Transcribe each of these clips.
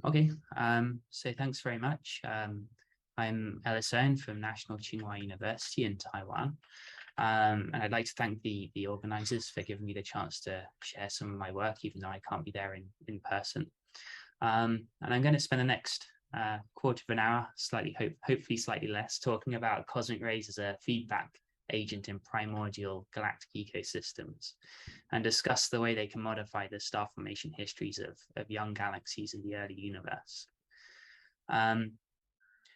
Okay, so thanks very much. I'm Ellis Owen from National Tsinghua University in Taiwan. And I'd like to thank the organizers for giving me the chance to share some of my work, even though I can't be there in person. And I'm going to spend the next quarter of an hour, hopefully slightly less, talking about cosmic rays as a feedback agent in primordial galactic ecosystems, and discuss the way they can modify the star formation histories of young galaxies in the early universe.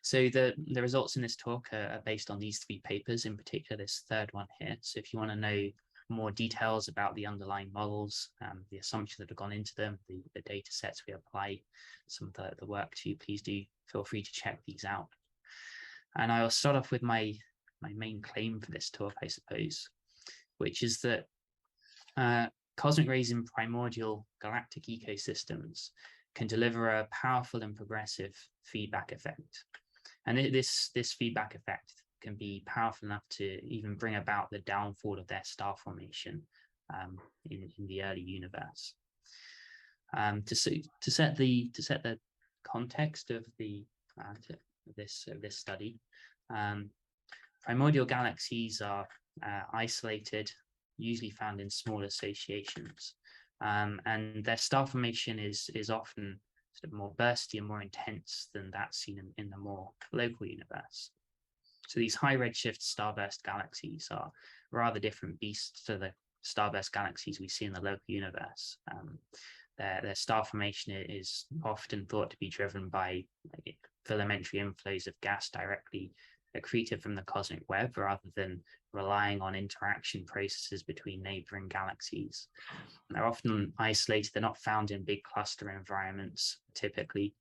So the results in this talk are based on these three papers, in particular this third one here. So if you want to know more details about the underlying models, the assumptions that have gone into them, the data sets we apply some of the work to, please do feel free to check these out. And I'll start off with my main claim for this talk, I suppose, which is that cosmic rays in primordial galactic ecosystems can deliver a powerful and progressive feedback effect. And this feedback effect can be powerful enough to even bring about the downfall of their star formation in the early universe. To set the context of this study, primordial galaxies are isolated, usually found in small associations, and their star formation is often sort of more bursty and more intense than that seen in the more local universe. So these high redshift starburst galaxies are rather different beasts to the starburst galaxies we see in the local universe. Their star formation is often thought to be driven by filamentary inflows of gas directly accreted from the cosmic web, rather than relying on interaction processes between neighboring galaxies. They're often isolated, they're not found in big cluster environments typically.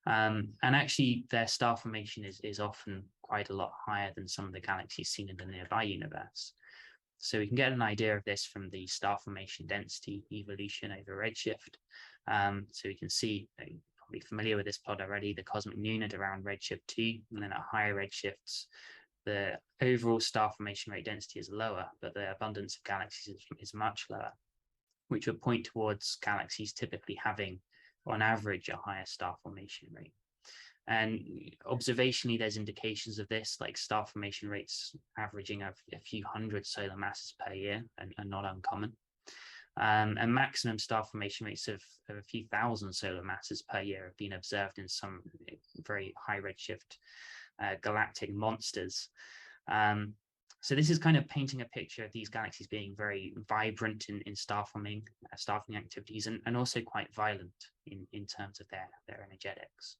And actually their star formation is often quite a lot higher than some of the galaxies seen in the nearby universe. So we can get an idea of this from the star formation density evolution over redshift. So we can see, probably familiar with this plot already, the cosmic noon at around redshift 2, and then at higher redshifts, the overall star formation rate density is lower, but the abundance of galaxies is much lower, which would point towards galaxies typically having, on average, a higher star formation rate. And observationally, there's indications of this, like star formation rates averaging a few hundred solar masses per year are not uncommon. And maximum star formation rates of a few thousand solar masses per year have been observed in some very high redshift galactic monsters. So this is kind of painting a picture of these galaxies being very vibrant in star forming activities, and also quite violent in terms of their energetics.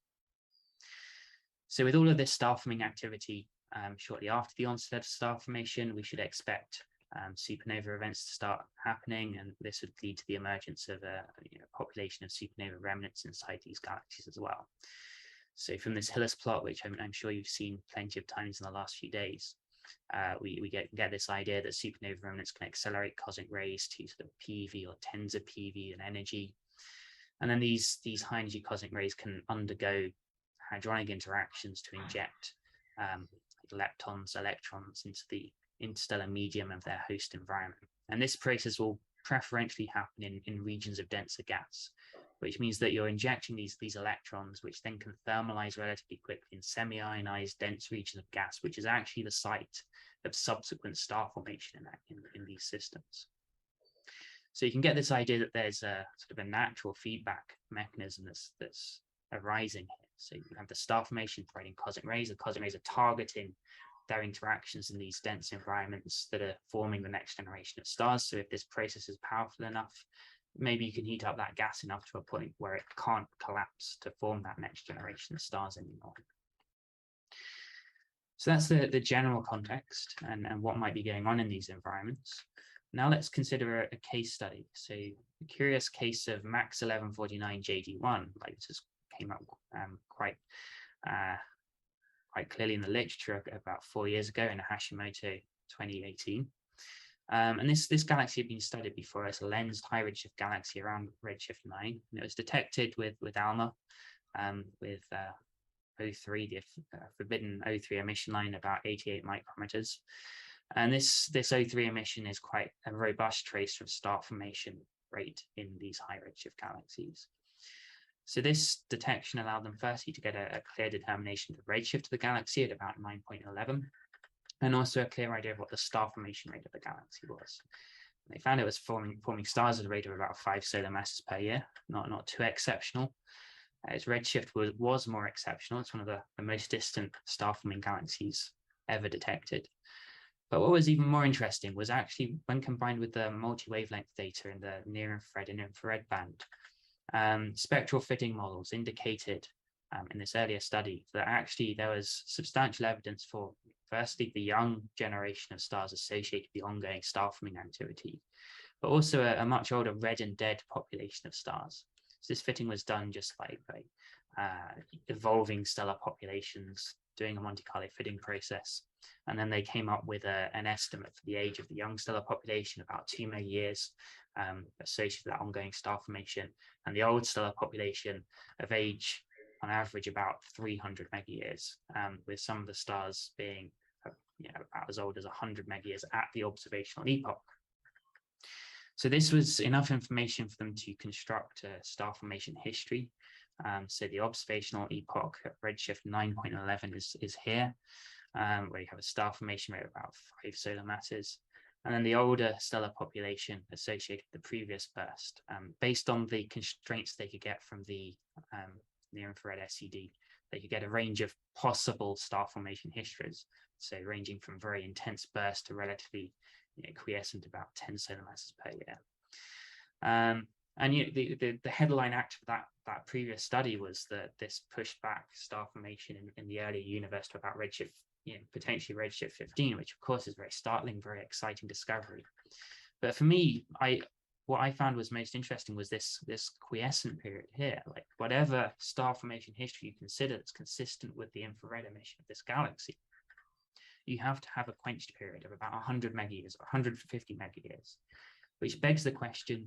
So with all of this star forming activity, shortly after the onset of star formation, we should expect supernova events to start happening, and this would lead to the emergence of a population of supernova remnants inside these galaxies as well. So from this Hillis plot, which I'm sure you've seen plenty of times in the last few days, we get this idea that supernova remnants can accelerate cosmic rays to sort of PeV or tens of PeV in energy. And then these high energy cosmic rays can undergo hadronic interactions to inject leptons, electrons into the interstellar medium of their host environment. And this process will preferentially happen in regions of denser gas, which means that you're injecting these electrons, which then can thermalize relatively quickly in semi-ionized dense regions of gas, which is actually the site of subsequent star formation in these systems. So you can get this idea that there's a sort of a natural feedback mechanism that's arising here. So you have the star formation providing cosmic rays. The cosmic rays are targeting their interactions in these dense environments that are forming the next generation of stars. So if this process is powerful enough, maybe you can heat up that gas enough to a point where it can't collapse to form that next generation of stars anymore. So that's the general context and what might be going on in these environments. Now let's consider a case study. So the curious case of MAX 1149 JD1, like this came up quite clearly in the literature about 4 years ago in Hashimoto 2018. And this galaxy had been studied before as a lensed high redshift galaxy around redshift 9. And it was detected with ALMA, with O3, the forbidden O3 emission line, about 88 micrometers. And this O3 emission is quite a robust trace of star formation rate in these high redshift galaxies. So this detection allowed them firstly to get a clear determination of the redshift of the galaxy at about 9.11, and also a clear idea of what the star formation rate of the galaxy was. They found it was forming stars at a rate of about 5 solar masses per year, not too exceptional. Its redshift was more exceptional. It's one of the most distant star-forming galaxies ever detected. But what was even more interesting was actually when combined with the multi-wavelength data in the near-infrared and infrared band, spectral fitting models indicated in this earlier study that actually there was substantial evidence for, firstly, the young generation of stars associated with the ongoing star-forming activity, but also a much older red and dead population of stars. So this fitting was done just by evolving stellar populations, doing a Monte Carlo fitting process. And then they came up with an estimate for the age of the young stellar population, about 2 million years, associated with that ongoing star formation, and the old stellar population of age, on average, about 300 megayears, with some of the stars being about as old as 100 megayears at the observational epoch. So this was enough information for them to construct a star formation history. So the observational epoch at redshift 9.11 is here, where you have a star formation rate of about 5 solar masses. And then the older stellar population associated with the previous burst, based on the constraints they could get from the near-infrared SED, they could get a range of possible star formation histories, so ranging from very intense burst to relatively quiescent, about 10 solar masses per year. And the headline act of that previous study was that this pushed back star formation in the earlier universe to about redshift, potentially redshift 15, which of course is very startling, very exciting discovery. But for me, what I found was most interesting was this quiescent period here. Like, whatever star formation history you consider that's consistent with the infrared emission of this galaxy, you have to have a quenched period of about 100 megayears or 150 megayears, which begs the question,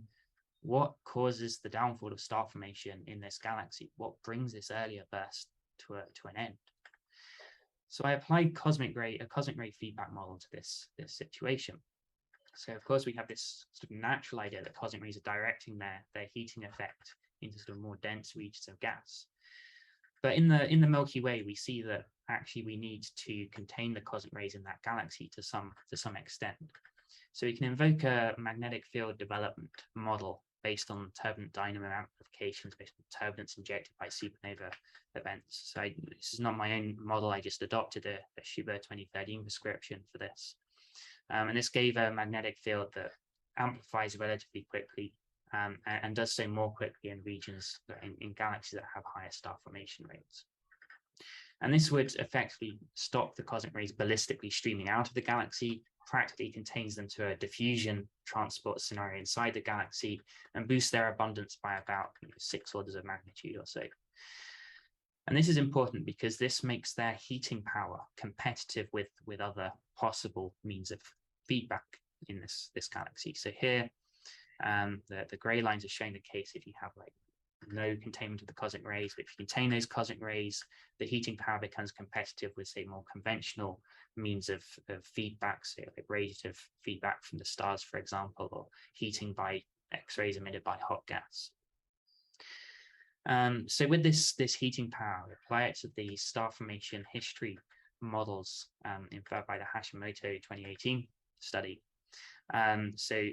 what causes the downfall of star formation in this galaxy? What brings this earlier burst to an end? So I applied a cosmic ray feedback model to this situation. So of course we have this sort of natural idea that cosmic rays are directing their heating effect into sort of more dense regions of gas. But in the Milky Way, we see that actually we need to contain the cosmic rays in that galaxy to some extent. So we can invoke a magnetic field development model based on turbulent dynamo amplifications, based on turbulence injected by supernova events. So this is not my own model. I just adopted a Schubert 2013 prescription for this. And this gave a magnetic field that amplifies relatively quickly, and does so more quickly in regions in galaxies that have higher star formation rates. And this would effectively stop the cosmic rays ballistically streaming out of the galaxy, practically contains them to a diffusion transport scenario inside the galaxy, and boosts their abundance by about 6 orders of magnitude or so. And this is important because this makes their heating power competitive with other possible means of feedback in this galaxy. So here, the gray lines are showing the case if you have like no containment of the cosmic rays, but if you contain those cosmic rays, the heating power becomes competitive with, say, more conventional means of feedback, so like radiative feedback from the stars, for example, or heating by X-rays emitted by hot gas. So with this heating power, we apply it to the star formation history models inferred by the Hashimoto 2018 study. So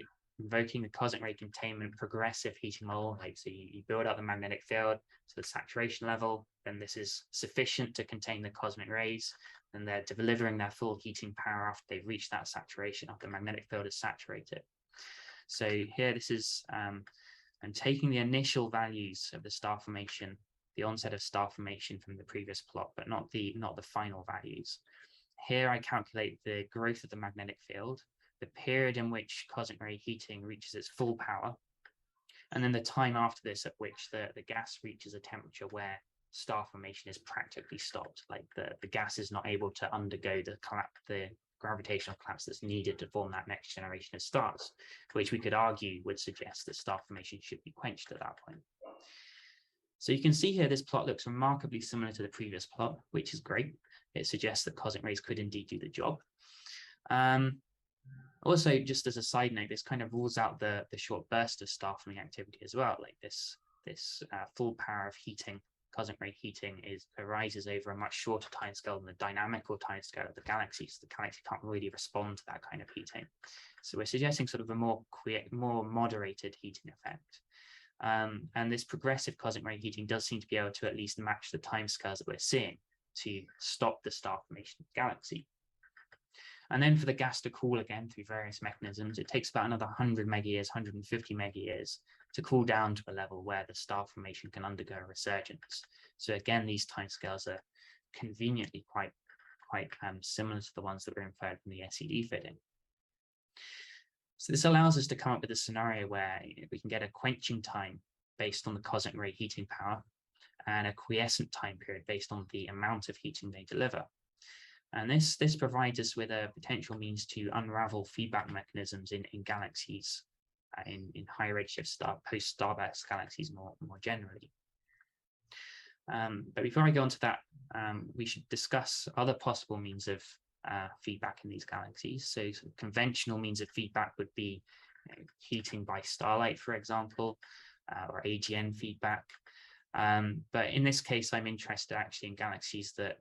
invoking the cosmic ray containment progressive heating model, like, so you build up the magnetic field to the saturation level, then this is sufficient to contain the cosmic rays, and they're delivering their full heating power after they've reached that saturation, after the magnetic field is saturated. So here, this is and taking the initial values of the star formation, the onset of star formation from the previous plot, but not the final values. Here I calculate the growth of the magnetic field, the period in which cosmic ray heating reaches its full power, and then the time after this at which the gas reaches a temperature where star formation is practically stopped, like the gas is not able to undergo the gravitational collapse that's needed to form that next generation of stars, which we could argue would suggest that star formation should be quenched at that point. So you can see here, this plot looks remarkably similar to the previous plot, which is great. It suggests that cosmic rays could indeed do the job. Also, just as a side note, this kind of rules out the short burst of star forming activity as well. Like, this full power of heating, cosmic ray heating, arises over a much shorter timescale than the dynamical timescale of the galaxy. So the galaxy can't really respond to that kind of heating. So we're suggesting sort of a more moderated heating effect. And this progressive cosmic ray heating does seem to be able to at least match the timescales that we're seeing to stop the star formation of the galaxy. And then for the gas to cool again through various mechanisms, it takes about another 100 megayears, 150 megayears to cool down to a level where the star formation can undergo a resurgence. So again, these timescales are conveniently quite similar to the ones that were inferred from the SED fitting. So this allows us to come up with a scenario where we can get a quenching time based on the cosmic ray heating power and a quiescent time period based on the amount of heating they deliver. And this provides us with a potential means to unravel feedback mechanisms in galaxies, in high redshift post-starburst galaxies more generally. But before I go on to that, we should discuss other possible means of feedback in these galaxies. So conventional means of feedback would be heating by starlight, for example, or AGN feedback. But in this case, I'm interested actually in galaxies that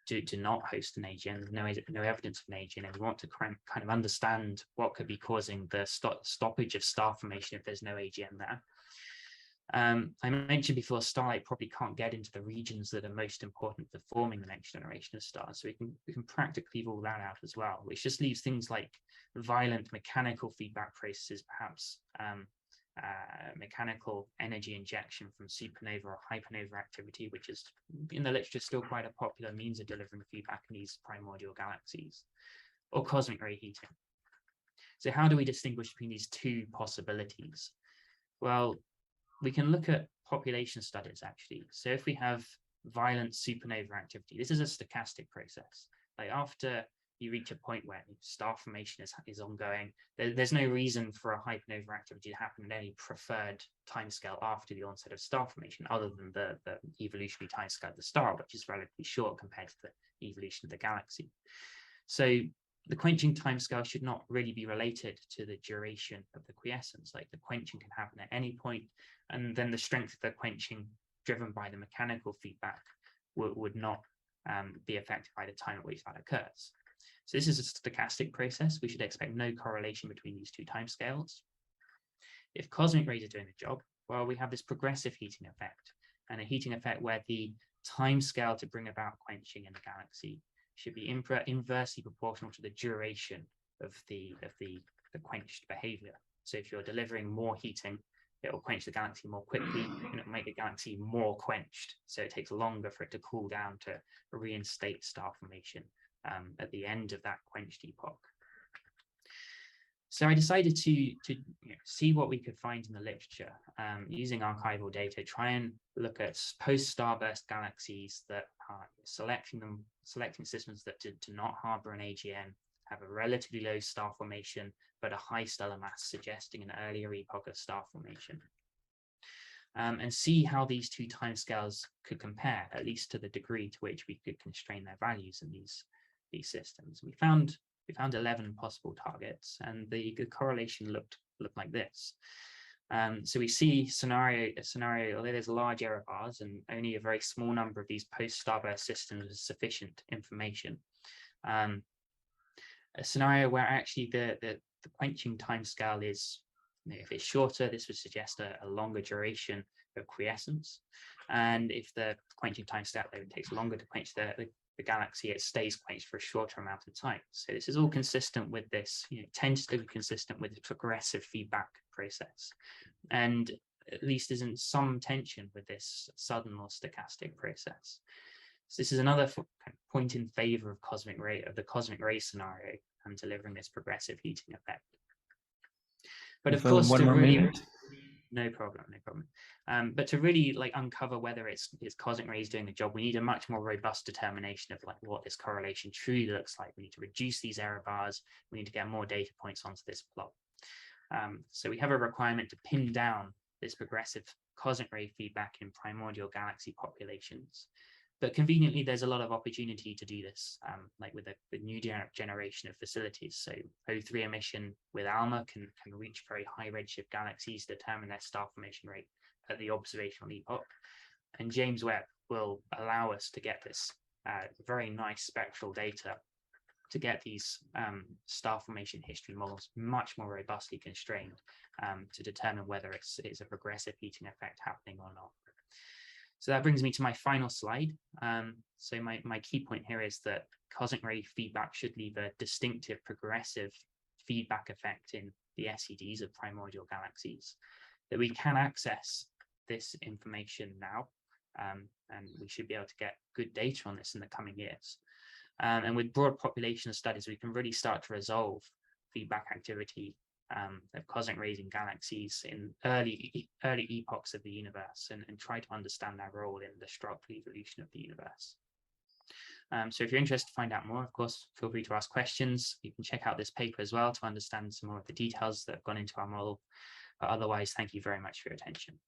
do not host an AGN. There's no evidence of an AGN, and we want to kind of understand what could be causing the stoppage of star formation if there's no AGN there. I mentioned before, starlight probably can't get into the regions that are most important for forming the next generation of stars, so we can practically rule that out as well, which just leaves things like violent mechanical feedback processes, perhaps mechanical energy injection from supernova or hypernova activity, which is in the literature still quite a popular means of delivering feedback in these primordial galaxies, or cosmic ray heating. So how do we distinguish between these two possibilities? Well, we can look at population studies actually. So if we have violent supernova activity, this is a stochastic process. Like after you reach a point where star formation is ongoing, there's no reason for a hypernova activity to happen at any preferred timescale after the onset of star formation, other than the evolutionary timescale of the star, which is relatively short compared to the evolution of the galaxy. So the quenching timescale should not really be related to the duration of the quiescence. Like the quenching can happen at any point, and then the strength of the quenching driven by the mechanical feedback would not be affected by the time at which that occurs. So this is a stochastic process. We should expect no correlation between these two timescales. If cosmic rays are doing the job, well, we have this progressive heating effect, and a heating effect where the timescale to bring about quenching in the galaxy should be inversely proportional to the duration of the quenched behavior. So if you're delivering more heating, it will quench the galaxy more quickly, and it will make the galaxy more quenched. So it takes longer for it to cool down to reinstate star formation at the end of that quenched epoch. So I decided to see what we could find in the literature using archival data, try and look at post-starburst galaxies that are selecting systems that do not harbor an AGN, have a relatively low star formation, but a high stellar mass, suggesting an earlier epoch of star formation. And see how these two timescales could compare, at least to the degree to which we could constrain their values in these systems. We found 11 possible targets, and the correlation looked like this. So we see a scenario, although there's large error bars and only a very small number of these post-starburst systems with sufficient information. A scenario where actually the quenching timescale is, if it's shorter, this would suggest a longer duration of quiescence. And if the quenching timescale takes longer to quench the galaxy, it stays quenched for a shorter amount of time. So this is all consistent with this, tends to be consistent with the progressive feedback process, and at least is in some tension with this sudden or stochastic process. So this is another point in favor of the cosmic ray scenario and delivering this progressive heating effect. But of course, no problem. But to really uncover whether it's cosmic rays doing the job, we need a much more robust determination of what this correlation truly looks like. We need to reduce these error bars. We need to get more data points onto this plot. So we have a requirement to pin down this progressive cosmic ray feedback in primordial galaxy populations. But conveniently, there's a lot of opportunity to do this, with the new generation of facilities. So O3 emission with ALMA can reach very high redshift galaxies, determine their star formation rate at the observational epoch. And James Webb will allow us to get this very nice spectral data to get these star formation history models much more robustly constrained to determine whether it's a progressive heating effect happening or not. So that brings me to my final slide. So my key point here is that cosmic ray feedback should leave a distinctive progressive feedback effect in the SEDs of primordial galaxies, that we can access this information now, and we should be able to get good data on this in the coming years. And with broad population studies, we can really start to resolve feedback activity of cosmic rays in galaxies in early epochs of the universe, and try to understand their role in the structural evolution of the universe. So if you're interested to find out more, of course, feel free to ask questions. You can check out this paper as well to understand some more of the details that have gone into our model. But otherwise, thank you very much for your attention.